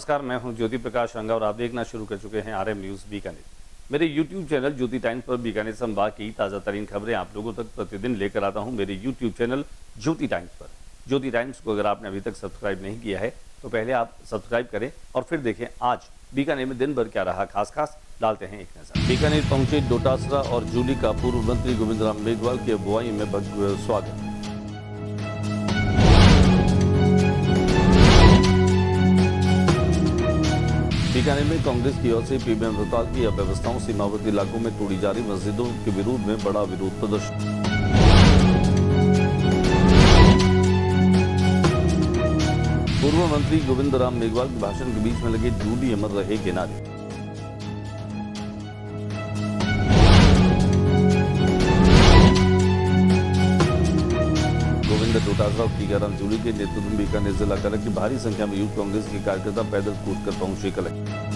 नमस्कार, मैं हूं ज्योति प्रकाश रंगा और आप देखना शुरू कर चुके हैं आरएम न्यूज बीकानेर। मेरे यूट्यूब चैनल ज्योति टाइम्स पर बीकानेर संभाग की ताज़ा तरीन खबरें आप लोगों तक प्रतिदिन लेकर आता हूं मेरे यूट्यूब चैनल ज्योति टाइम्स पर। ज्योति टाइम्स को अगर आपने अभी तक सब्सक्राइब नहीं किया है तो पहले आप सब्सक्राइब करें और फिर देखें आज बीकानेर में दिन भर क्या रहा खास डालते हैं एक नजर। बीकानेर पहुंचे डोटासरा और जूली का पूर्व मंत्री गोविंद राम मेघवाल की अगुवाई में भव्य स्वागत। बीकानेर में कांग्रेस की ओर से पीबीएम अस्पताल की अव्यवस्थाओं सीमावर्ती इलाकों में तोड़ी जा रही मस्जिदों के विरोध में बड़ा विरोध प्रदर्शन। पूर्व मंत्री गोविंद राम मेघवाल के भाषण के बीच में लगे जूली अमर रहे के नारे। गोविंद डोटासरा और टीकाराम जूली के नेतृत्व में बीकानेर जिला कलेक्टर की भारी संख्या में यूथ कांग्रेस के कार्यकर्ता पैदल कूदकर पहुंचे कलेक्टर।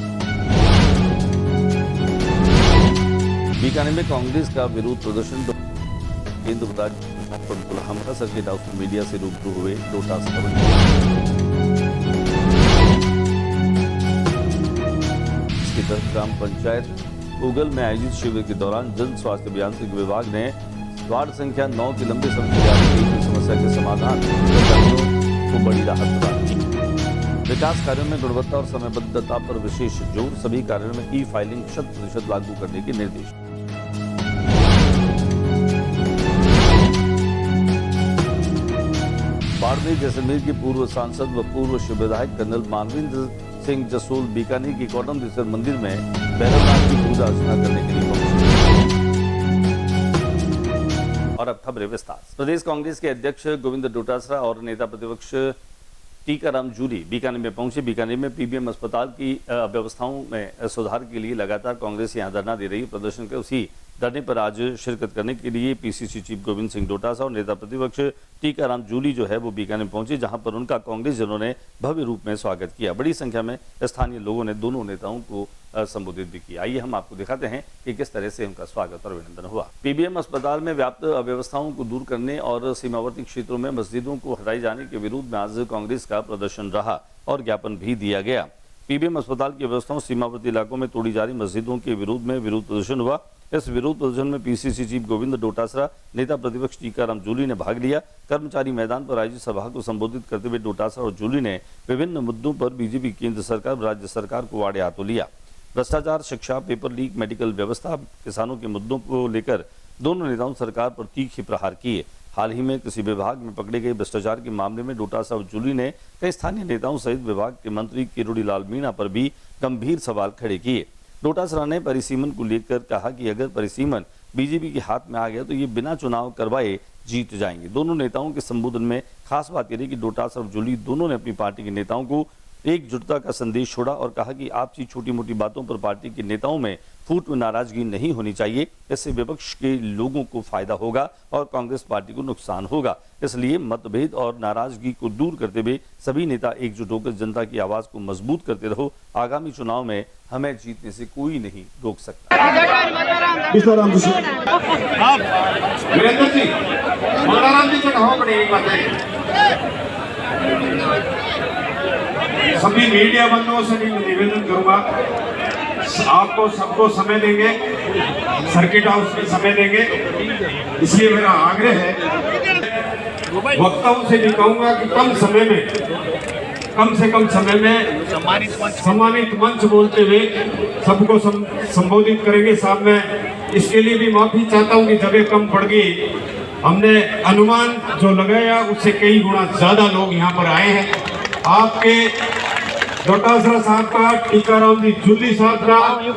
बीकानेर में कांग्रेस का विरोध प्रदर्शन केंद्र राज्य हमला सर्किट हाउस में मीडिया से रूबरू हुए डोटासरा। इसके तहत ग्राम पंचायत उगल में आयोजित शिविर के दौरान जन स्वास्थ्य अभियांत्रिकी विभाग ने वार्ड संख्या 9 के लंबे समय से जारी समस्या के समाधान को बड़ी राहत प्रदान की। विकास कार्यों में गुणवत्ता और समयबद्धता पर विशेष जोर, सभी कार्यों में ई फाइलिंग 100% लागू करने के निर्देश। बाड़मेर जैसलमेर के पूर्व सांसद व पूर्व शिव विधायक कर्नल मानवेंद्र सिंह जसोल बीकानेर के कौटमदेश्वर मंदिर में भैरवनाथ की पूजा अर्चना करने के लिए पहुंचे। और अब खबरें विस्तार। प्रदेश कांग्रेस के अध्यक्ष गोविंद डोटासरा और नेता प्रतिपक्ष टीकाराम जूली बीकानेर में पहुंचे। बीकानेर में पीबीएम अस्पताल की व्यवस्थाओं में सुधार के लिए लगातार कांग्रेस यहां धरना दे रही है। प्रदर्शन के उसी धरने पर आज शिरकत करने के लिए पीसीसी चीफ गोविंद सिंह डोटासरा और नेता प्रतिपक्ष टीकाराम जूली जो है वो बीकानेर पहुंचे, जहां पर उनका कांग्रेस जनों ने भव्य रूप में स्वागत किया। बड़ी संख्या में स्थानीय लोगों ने दोनों नेताओं को संबोधित भी किया। आइए हम आपको दिखाते हैं कि किस तरह से उनका स्वागत और अभिनंदन हुआ। पीबीएम अस्पताल में व्याप्त अव्यवस्थाओं को दूर करने और सीमावर्ती क्षेत्रों में मस्जिदों को हटाए जाने के विरोध में आज कांग्रेस का प्रदर्शन रहा और ज्ञापन भी दिया गया। पीबीएम अस्पताल की व्यवस्थाओं सीमावर्ती इलाकों में तोड़ी जा रही मस्जिदों के विरोध में विरोध प्रदर्शन हुआ। इस विरोध प्रदर्शन में पीसीसी चीफ गोविंद डोटासरा, नेता प्रतिपक्ष टीकाराम जूली ने भाग लिया। कर्मचारी मैदान पर आयोजित सभा को संबोधित करते हुए डोटासरा और जूली ने विभिन्न मुद्दों पर बीजेपी केंद्र सरकार और राज्य सरकार को आड़े हाथों लिया। भ्रष्टाचार, शिक्षा, पेपर लीक, मेडिकल व्यवस्था, किसानों के मुद्दों को लेकर दोनों नेताओं सरकार पर तीखे प्रहार किए। हाल ही में कृषि विभाग में पकड़े गए भ्रष्टाचार के मामले में डोटासरा और जूली ने कई स्थानीय नेताओं सहित विभाग के मंत्री किरोड़ी लाल मीणा पर भी गंभीर सवाल खड़े किए। डोटासरा ने परिसीमन को लेकर कहा कि अगर परिसीमन बीजेपी के हाथ में आ गया तो ये बिना चुनाव करवाए जीत जाएंगे। दोनों नेताओं के संबोधन में खास बात यह रही कि डोटासरा और जूली दोनों ने अपनी पार्टी के नेताओं को एकजुटता का संदेश छोड़ा और कहा कि आपसी छोटी मोटी बातों पर पार्टी के नेताओं में फूट व नाराजगी नहीं होनी चाहिए। इससे विपक्ष के लोगों को फायदा होगा और कांग्रेस पार्टी को नुकसान होगा। इसलिए मतभेद और नाराजगी को दूर करते हुए सभी नेता एकजुट होकर जनता की आवाज को मजबूत करते रहो। आगामी चुनाव में हमें जीतने से कोई नहीं रोक सकता। सभी मीडिया बंधुओं से भी निवेदन करूंगा, आपको सबको समय देंगे, सर्किट हाउस में समय देंगे, इसलिए मेरा आग्रह है। वक्ताओं से भी कहूंगा कि कम से कम समय में सम्मानित मंच बोलते हुए सबको संबोधित करेंगे। साहब मैं इसके लिए भी माफी चाहता हूं कि जगह कम पड़ गई। हमने अनुमान जो लगाया उससे कई गुना ज्यादा लोग यहाँ पर आए हैं। आपके डोटासरा साहब का, टीकाराम जी जूली साहब का जो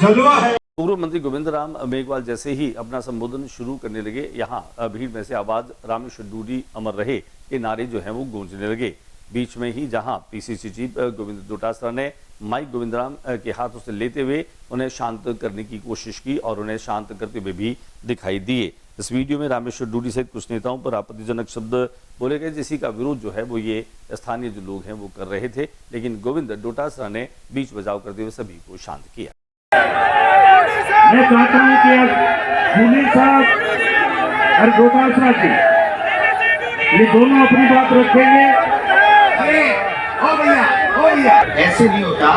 जलवा है। पूर्व मंत्री गोविंद राम मेघवाल जैसे ही अपना संबोधन शुरू करने लगे, यहाँ भीड़ में से आवाज रामेश्वर डूडी अमर रहे के नारे जो हैं वो गूंजने लगे। बीच में ही जहां पीसीसी चीफ गोविंद डोटासरा ने माइक गोविंद राम के हाथों से लेते हुए उन्हें शांत करने की कोशिश की और उन्हें शांत करते हुए भी दिखाई दिए। इस वीडियो में रामेश्वर डूडी सहित कुछ नेताओं पर आपत्तिजनक शब्द बोले गए, जिसी का विरोध जो है वो ये स्थानीय जो लोग हैं वो कर रहे थे, लेकिन गोविंद डोटासरा ने बीच बचाव करते हुए सभी को शांत किया। मैं चाहता हूं कि अब जूली साहब और डोटासरा जी ये दोनों अपनी बात रखेंगे। दिया। ऐसे नहीं होता,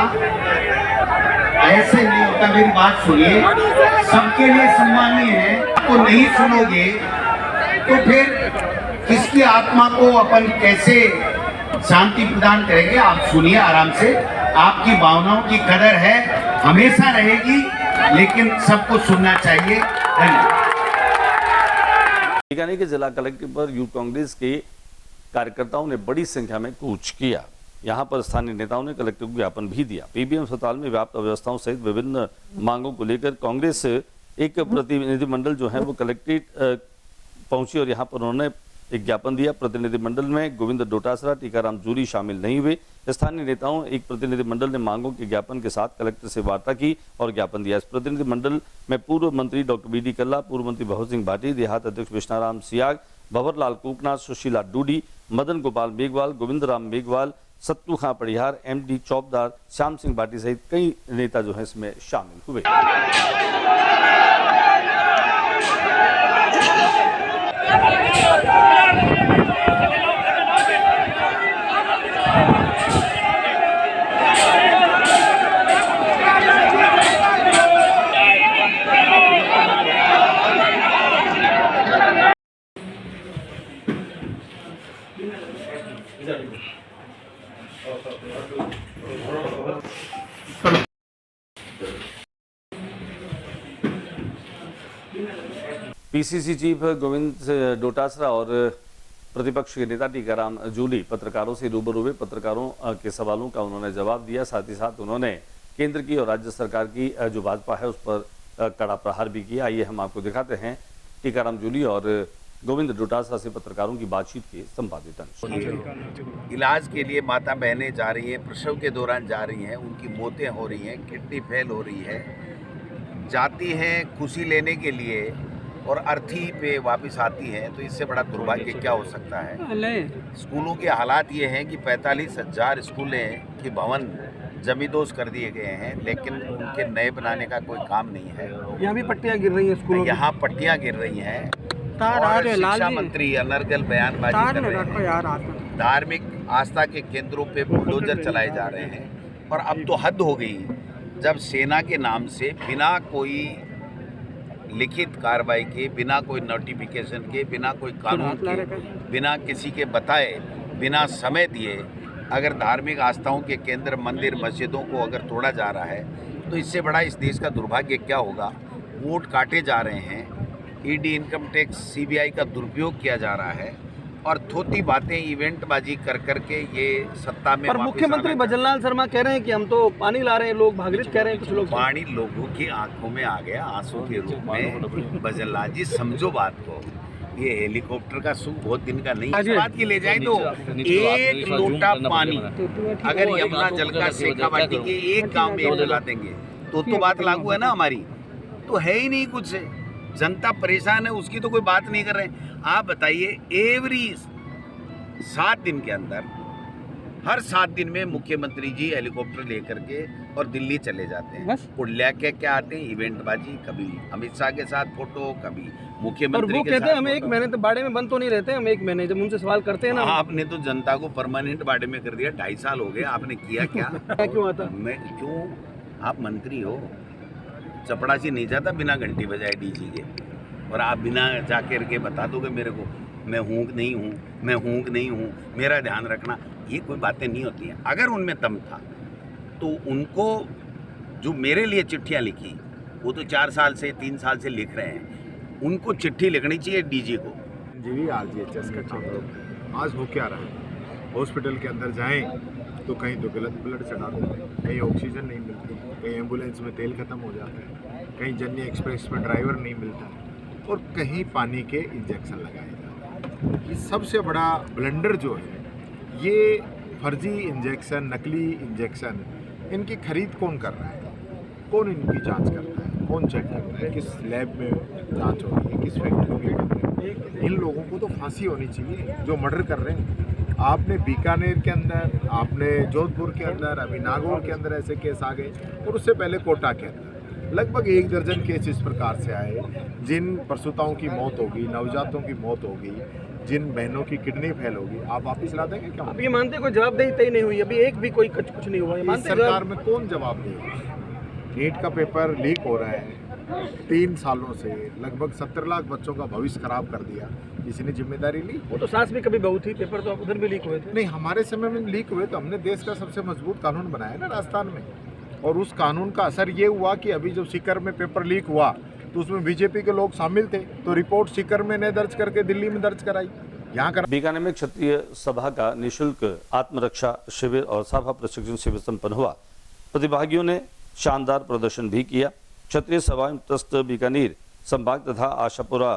ऐसे नहीं होता। मेरी बात सुनिए, सबके लिए सम्मानीय है। तो नहीं सुनोगे तो फिर किसकी आत्मा को अपन कैसे शांति प्रदान करेंगे? आप सुनिए आराम से, आपकी भावनाओं की कदर है, हमेशा रहेगी, लेकिन सबको सुनना चाहिए। धन्यवाद। बीकानेर के जिला कलेक्ट्रेट पर यूथ कांग्रेस के कार्यकर्ताओं ने बड़ी संख्या में कूच किया। यहां पर स्थानीय नेताओं ने कलेक्टर को ज्ञापन भी दिया। पीबीएम अस्पताल में व्याप्त अव्यवस्थाओं सहित विभिन्न मांगों को लेकर कांग्रेस एक प्रतिनिधिमंडल जो है वो कलेक्ट्रेट पहुंची और यहां पर उन्होंने एक ज्ञापन दिया। प्रतिनिधिमंडल में गोविंद डोटासरा, टीकाराम जूरी शामिल नहीं हुए। स्थानीय नेताओं एक प्रतिनिधिमंडल ने मांगों के ज्ञापन के साथ कलेक्टर से वार्ता की और ज्ञापन दिया। इस प्रतिनिधिमंडल में पूर्व मंत्री डॉक्टर बी डी कल्ला, पूर्व मंत्री भगत सिंह भाटी, देहात अध्यक्ष विष्णाराम सियाग, भंवरलाल कुकनाथ, सुशीला डूडी, मदन गोपाल मेघवाल, गोविंद राम मेघवाल, सत्तू खां पड़िहार, एमडी चौबदार, श्याम सिंह भाटी सहित कई नेता जो है इसमें शामिल हुए। पीसीसी चीफ गोविंद डोटासरा और प्रतिपक्ष के नेता टीकाराम जूली पत्रकारों से रूबरू हुए। पत्रकारों के सवालों का उन्होंने जवाब दिया। साथ ही साथ उन्होंने केंद्र की और राज्य सरकार की जो भाजपा है उस पर कड़ा प्रहार भी किया। आइए हम आपको दिखाते हैं टीकाराम जूली और गोविंद डोटासरा से पत्रकारों की बातचीत के संपादित अंश। इलाज के लिए माता बहनें जा रही हैं, प्रसव के दौरान जा रही हैं, उनकी मौतें हो रही हैं, किडनी फेल हो रही है, जाती हैं खुशी लेने के लिए और अर्थी पे वापस आती हैं, तो इससे बड़ा दुर्भाग्य क्या हो सकता है। स्कूलों के हालात ये हैं कि 45,000 स्कूलें के भवन जमींदोज कर दिए गए हैं, लेकिन उनके नए बनाने का कोई काम नहीं है। यहाँ भी पट्टियाँ गिर रही हैं स्कूलों, यहाँ पट्टियाँ गिर रही हैं और शिक्षा मंत्री अनर्गल बयानबाजी कर रहे हैं। धार्मिक आस्था के केंद्रों पे बुलडोजर चलाए जा रहे हैं और अब तो हद हो गई जब सेना के नाम से बिना कोई लिखित कार्रवाई के, बिना कोई नोटिफिकेशन के, बिना कोई कानून के, बिना किसी के बताए, बिना समय दिए अगर धार्मिक आस्थाओं के केंद्र, मंदिर, मस्जिदों को अगर तोड़ा जा रहा है, तो इससे बड़ा इस देश का दुर्भाग्य क्या होगा। वोट काटे जा रहे हैं, ईडी, इनकम टैक्स, सीबीआई का दुरुपयोग किया जा रहा है और थोती बातें, इवेंटबाजी कर करके ये सत्ता में। पर मुख्यमंत्री भजनलाल शर्मा कह रहे हैं कि हम तो पानी ला रहे हैं, लोग भागीरथ कह रहे हैं, कुछ लोग पानी लोगों की आंखों में आ गया आंसू के रूप में। भजनलाल जी समझो बात को, ये हेलीकॉप्टर का सुख बहुत दिन का नहीं है। बात की ले जाए तो एक लोटा पानी अगर यमुना जल का शेखावाटी के एक गांव में पिला देंगे तो बात लागू है ना हमारी। तो है ही नहीं कुछ, जनता परेशान है, उसकी तो कोई बात नहीं कर रहे। आप बताइए, एवरी 7 दिन के अंदर, हर 7 दिन में मुख्यमंत्री जी हेलीकॉप्टर लेकर के और दिल्ली चले जाते हैं और लेके क्या आते हैं, इवेंटबाजी। कभी अमित शाह के साथ फोटो, कभी मुख्यमंत्री के कहते हैं हम 1 महीने तो बाड़े में बंद तो नहीं रहते, हम 1 महीने जब उनसे सवाल करते हैं ना। आपने तो जनता को परमानेंट बाड़े में कर दिया, 2.5 साल हो गए, आपने किया क्या? क्यों आता? मैं क्यों? आप मंत्री हो, चपड़ासी नहीं जाता बिना घंटी बजाए डीजी के, और आप बिना जाकर के बता दोगे मेरे को मैं हूँ कि नहीं हूँ, मैं हूँ कि नहीं हूँ, मेरा ध्यान रखना, ये कोई बातें नहीं होती हैं। अगर उनमें दम था तो उनको जो मेरे लिए चिट्ठियाँ लिखी, वो तो 4 साल से 3 साल से लिख रहे हैं, उनको चिट्ठी लिखनी चाहिए डीजी को। जीवी आरजीएचएस का काम आज हो क्या रहा है, हॉस्पिटल के अंदर जाएं तो कहीं तो गलत ब्लड चढ़ा दो, कहीं ऑक्सीजन नहीं मिलती, कहीं एम्बुलेंस में तेल खत्म हो जाता है, कहीं जन्य एक्सप्रेस में ड्राइवर नहीं मिलता और कहीं पानी के इंजेक्शन लगाए जाते हैं। ये सबसे बड़ा ब्लंडर जो है, ये फर्जी इंजेक्शन, नकली इंजेक्शन, इनकी खरीद कौन कर रहा है, कौन इनकी जांच करता है, कौन चेक करता है, किस लैब में जांच हो रही है, किस फैक्ट्री में कर रहे हैं। इन लोगों को तो फांसी होनी चाहिए जो मर्डर कर रहे हैं। आपने बीकानेर के अंदर, आपने जोधपुर के अंदर, अभी नागौर के अंदर ऐसे केस आ गए और उससे पहले कोटा के अंदर लगभग 1 दर्जन केस इस प्रकार से आए जिन प्रसूताओं की मौत होगी, नवजातों की मौत होगी, जिन बहनों की किडनी फेल होगी, आप वापिस ला देंगे क्या? आप ये मानते कोई जवाबदेही तय नहीं हुई, अभी एक भी कोई कुछ नहीं हुआ, ये इस मानते सरकार में कौन जवाब देगा? नीट का पेपर लीक हो रहा है 3 सालों से, लगभग 17 लाख बच्चों का भविष्य खराब कर दिया, किसी ने जिम्मेदारी ली? वो तो सास भी कभी बहू थी, पेपर तो उधर भी लीक हुए थे। नहीं, हमारे समय में लीक हुए तो हमने देश का सबसे मजबूत कानून बनाया ना राजस्थान में, और उस कानून का असर ये हुआ कि अभी जब सीकर में पेपर लीक हुआ तो उसमें बीजेपी के लोग शामिल थे, तो रिपोर्ट सीकर में न दर्ज करके दिल्ली में दर्ज कराई। यहाँ कर बीकानेर में क्षत्रिय सभा का निःशुल्क आत्मरक्षा शिविर और सभा प्रशिक्षण शिविर संपन्न हुआ। प्रतिभागियों ने शानदार प्रदर्शन भी किया। क्षत्रिय सभा ट्रस्ट बीकानेर संभाग तथा आशापुरा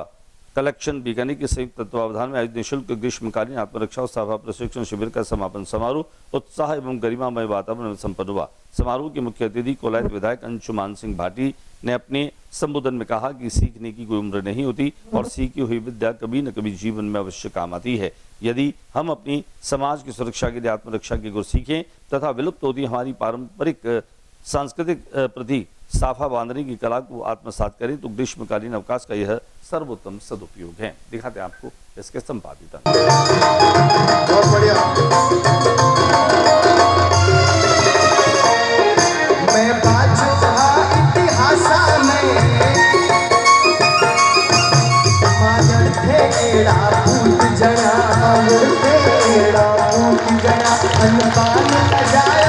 कलेक्शन बीकानेर के संयुक्त तत्वावधान में आयोजित निःशुल्क ग्रीष्मकालीन आत्मरक्षा और सभा प्रशिक्षण शिविर का समापन समारोह उत्साह एवं गरिमामय वातावरण में संपन्न हुआ। समारोह के मुख्य अतिथि कोलायत विधायक अंशुमान सिंह भाटी ने अपने संबोधन में कहा कि सीखने की कोई उम्र नहीं होती और सीखी हुई विद्या कभी न कभी जीवन में अवश्य काम आती है। यदि हम अपनी समाज की सुरक्षा के लिए आत्मरक्षा के गुर सीखें तथा विलुप्त होती हमारी पारंपरिक सांस्कृतिक प्रति साफा बांधने की कला को आत्मसात करें तो ग्रीष्मकालीन अवकाश का यह सर्वोत्तम सदुपयोग है। दिखाते हैं आपको इसके संपादित। बहुत बढ़िया। मैं बाजुहा इतिहासा में माजड़ ठेड़ा पूत जना ठेड़ा पूत जना अनपान लजाया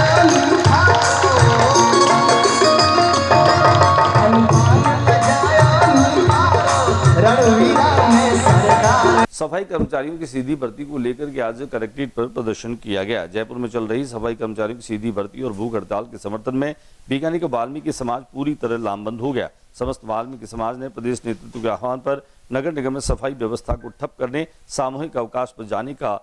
सफाई कर्मचारियों की सीधी भर्ती को लेकर के आज कलेक्ट्रेट पर प्रदर्शन किया गया। जयपुर में चल रही सफाई कर्मचारियों की सीधी भर्ती और भूख हड़ताल के समर्थन में बीकानेर का वाल्मीकि समाज पूरी तरह लामबंद हो गया। समस्त वाल्मीकि समाज ने प्रदेश नेतृत्व के आह्वान पर नगर निगम में सफाई व्यवस्था को ठप करने, सामूहिक अवकाश पर जाने का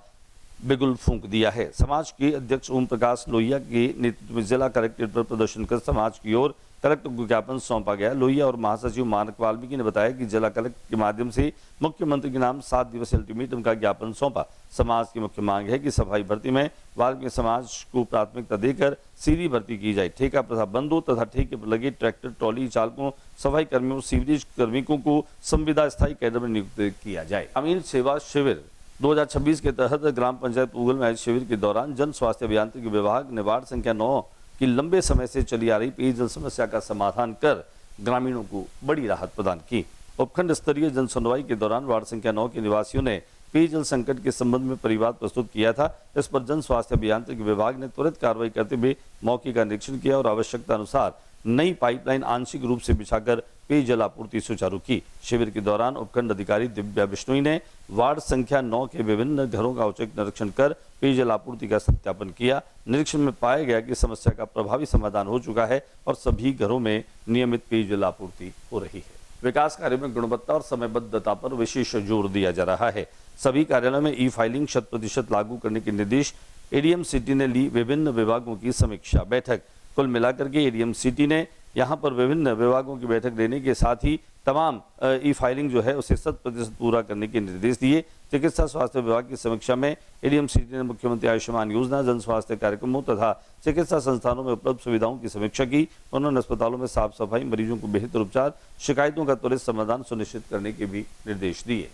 बिगुल फूंक दिया है। समाज के अध्यक्ष ओम प्रकाश लोहिया के नेतृत्व में जिला कलेक्ट्रेट पर प्रदर्शन कर समाज की ओर कलेक्टर को ज्ञापन सौंपा गया। लोहिया और महासचिव मानक वाल्मीकि ने बताया कि जिला कलेक्टर के माध्यम से मुख्यमंत्री के नाम 7 दिवसीय अल्टीमेटम का ज्ञापन सौंपा। समाज की मुख्य मांग है कि सफाई भर्ती में वाल्मीकि समाज को प्राथमिकता देकर सीधी भर्ती की जाए। ठेका प्रथा बंद हो तथा ठेके पर लगे ट्रैक्टर, ट्रॉली चालकों, सफाई कर्मियों, सीवरेज कार्मिकों को संविदा स्थायी कैडर में नियुक्त किया जाए। ग्रामीण सेवा शिविर 2026 के तहत ग्राम पंचायत पूगल में आयोजित शिविर के दौरान जन स्वास्थ्य अभियांत्रिकी विभाग ने वार्ड संख्या 9 की लंबे समय से चली आ रही पेयजल समस्या का समाधान कर ग्रामीणों को बड़ी राहत प्रदान की। उपखंड स्तरीय जन सुनवाई के दौरान वार्ड संख्या 9 के निवासियों ने पेयजल संकट के संबंध में परिवाद प्रस्तुत किया था। इस पर जन स्वास्थ्य अभियांत्रिकी विभाग ने त्वरित कार्रवाई करते हुए मौके का निरीक्षण किया और आवश्यकता अनुसार नई पाइपलाइन आंशिक रूप से बिछाकर पेयजल आपूर्ति सुचारू की। शिविर के दौरान उपखंड अधिकारी दिव्या बिश्नोई ने वार्ड संख्या 9 के विभिन्न घरों का औचक निरीक्षण कर पेयजल आपूर्ति का सत्यापन किया। निरीक्षण में पाया गया कि समस्या का प्रभावी समाधान हो चुका है और सभी घरों में नियमित पेयजल आपूर्ति हो रही है। विकास कार्य में गुणवत्ता और समयबद्धता पर विशेष जोर दिया जा रहा है। सभी कार्यालयों में ई फाइलिंग 100% लागू करने के निर्देश। एडीएम सिटी ने ली विभिन्न विभागों की समीक्षा बैठक। कुल मिलाकर के एडीएम सिटी ने यहाँ पर विभिन्न विभागों की बैठक लेने के साथ ही तमाम ई फाइलिंग जो है उसे 100% पूरा करने के निर्देश दिए। चिकित्सा स्वास्थ्य विभाग की समीक्षा में एडीएम सिटी ने मुख्यमंत्री आयुष्मान योजना, जन स्वास्थ्य कार्यक्रमों तथा चिकित्सा संस्थानों में उपलब्ध सुविधाओं की समीक्षा की। उन्होंने अस्पतालों में साफ सफाई, मरीजों को बेहतर उपचार, शिकायतों का त्वरित समाधान सुनिश्चित करने के भी निर्देश दिए।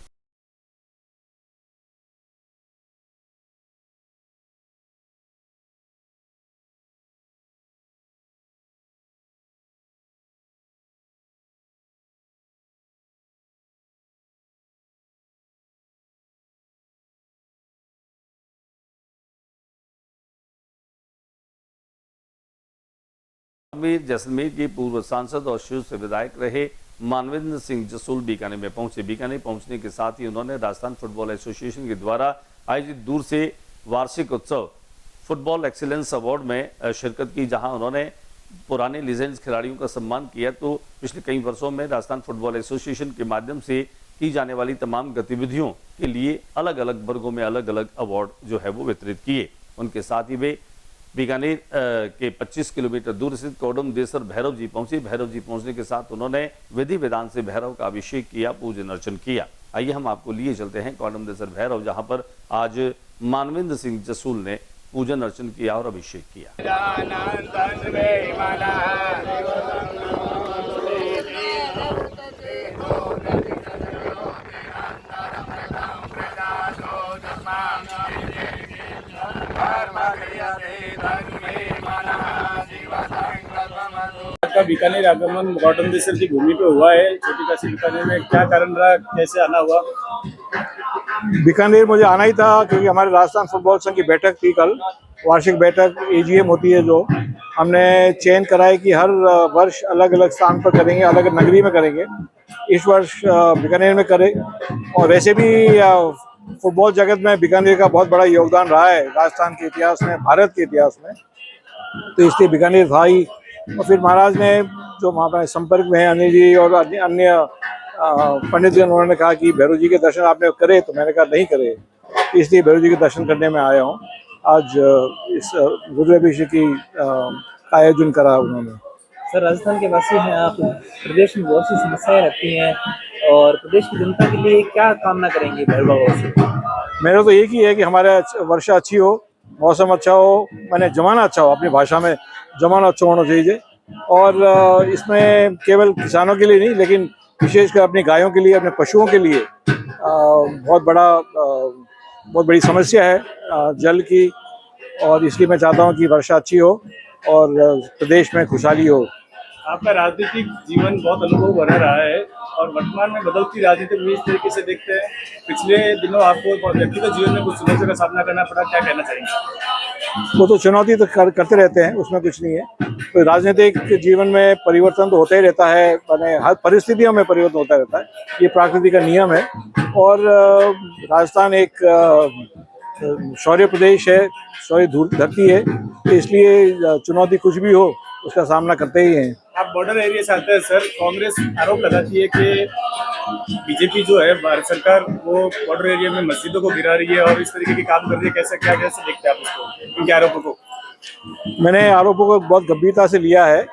जैसलमेर के पूर्व सांसद और शिव से विधायक रहे मानवेंद्र सिंह जसूल बीकानेर में पहुंचे। बीकानेर पहुंचने के साथ ही उन्होंने राजस्थान फुटबॉल एसोसिएशन के द्वारा आयोजित दूर से वार्षिक उत्सव फुटबॉल एक्सीलेंस अवार्ड में शिरकत की, जहां उन्होंने पुराने लीजेंड्स खिलाड़ियों का सम्मान किया। तो पिछले कई वर्षों में राजस्थान फुटबॉल एसोसिएशन के माध्यम से की जाने वाली तमाम गतिविधियों के लिए अलग अलग वर्गों में अलग अलग अवार्ड जो है वो वितरित किए। उनके साथ ही वे बीकानेर के 25 किलोमीटर दूर स्थित कौडम देसर भैरव जी पहुंचे। भैरव जी पहुंचने के साथ उन्होंने विधि विधान से भैरव का अभिषेक किया, पूजन अर्चन किया। आइए हम आपको लिए चलते हैं कौडम देसर भैरव, जहां पर आज मानवेंद्र सिंह जसूल ने पूजन अर्चन किया और अभिषेक किया। आपका बीकानेर आगमन गौतमदेव की भूमि पे हुआ है, छोटी काशी बीकानेर में, क्या कारण रहा, कैसे आना हुआ? बीकानेर मुझे आना ही था क्योंकि हमारे राजस्थान फुटबॉल संघ की बैठक थी कल, वार्षिक बैठक AGM होती है जो हमने चयन करा है कि हर वर्ष अलग अलग स्थान पर करेंगे, अलग नगरी में करेंगे। इस वर्ष बीकानेर में करें और वैसे भी फुटबॉल जगत में बीकानेर का बहुत बड़ा योगदान रहा है राजस्थान के इतिहास में, भारत के इतिहास में, तो इसलिए बीकानेर था ही। और फिर महाराज ने जो वहाँ पर संपर्क में हैं अनिल जी और अन्य पंडित जी, उन्होंने कहा कि भैरव जी के दर्शन आपने करे, तो मैंने कहा नहीं करे, इसलिए भैरव जी के दर्शन करने में आया हूँ। आज इस रुद्राभिषेक की का आयोजन करा उन्होंने। सर, राजस्थान के वासी हैं आप, प्रदेश में बहुत सी समस्याएं रहती हैं और प्रदेश की जनता के लिए क्या कामना करेंगे भैरव बाबा से? मेरा तो एक ही है कि हमारा वर्षा अच्छी हो, मौसम अच्छा हो, मैंने जमाना अच्छा हो, अपनी भाषा में जमाना अच्छा होना चाहिए। और इसमें केवल किसानों के लिए नहीं, लेकिन विशेषकर अपनी गायों के लिए, अपने पशुओं के लिए बहुत बड़ी समस्या है जल की, और इसलिए मैं चाहता हूं कि वर्षा अच्छी हो और प्रदेश में खुशहाली हो। आपका राजनीतिक जीवन बहुत अनुभव बना रहा है और वर्तमान में बदलती राजनीति में इस तरीके से देखते हैं, पिछले दिनों आपको व्यक्तिगत जीवन में कुछ चुनौतियों का सामना करना पड़ा, क्या कहना चाहेंगे? वो तो चुनौती तो करते रहते हैं, उसमें कुछ नहीं है। तो राजनीतिक जीवन में परिवर्तन तो होता ही रहता है, माने हर परिस्थितियों में परिवर्तन होता रहता है, ये प्रकृति का नियम है। और राजस्थान एक शौर्य प्रदेश है, शौर्य धरती है, तो इसलिए चुनौती कुछ भी हो उसका सामना करते ही हैं। आप बॉर्डर एरिया से आते हैं सर, कांग्रेस आरोप लगाती है कि बीजेपी जो है भारत सरकार वो बॉर्डर एरिया में मस्जिदों को गिरा रही है और इस तरीके के काम कर रही है, कैसे देखते हैं आप इसको, इनके आरोपों को? मैंने आरोपों को बहुत गंभीरता से लिया है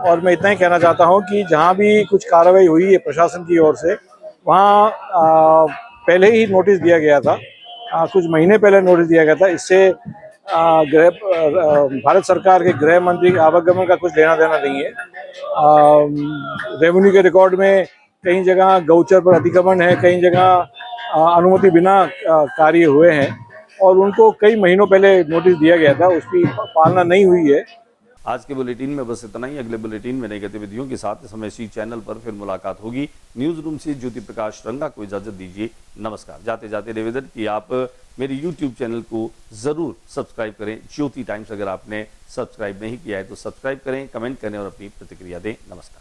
और मैं इतना ही कहना चाहता हूं कि जहां भी कुछ कार्रवाई हुई है प्रशासन की ओर से, वहां पहले ही नोटिस दिया गया था, कुछ महीने पहले नोटिस दिया गया था। इससे भारत सरकार के गृह मंत्री के आवागमन का कुछ लेना देना नहीं है। रेवेन्यू के रिकॉर्ड में कई जगह गौचर पर अतिक्रमण है, कई जगह अनुमति बिना कार्य हुए हैं और उनको कई महीनों पहले नोटिस दिया गया था, उसकी पालना नहीं हुई है। आज के बुलेटिन में बस इतना ही। अगले बुलेटिन में नई गतिविधियों के साथ समय इसी चैनल पर फिर मुलाकात होगी। न्यूज रूम से ज्योति प्रकाश रंगा को इजाजत दीजिए, नमस्कार। जाते जाते निवेदन कि आप मेरे YouTube चैनल को जरूर सब्सक्राइब करें, ज्योति टाइम्स। अगर आपने सब्सक्राइब नहीं किया है तो सब्सक्राइब करें, कमेंट करें और अपनी प्रतिक्रिया दें। नमस्कार।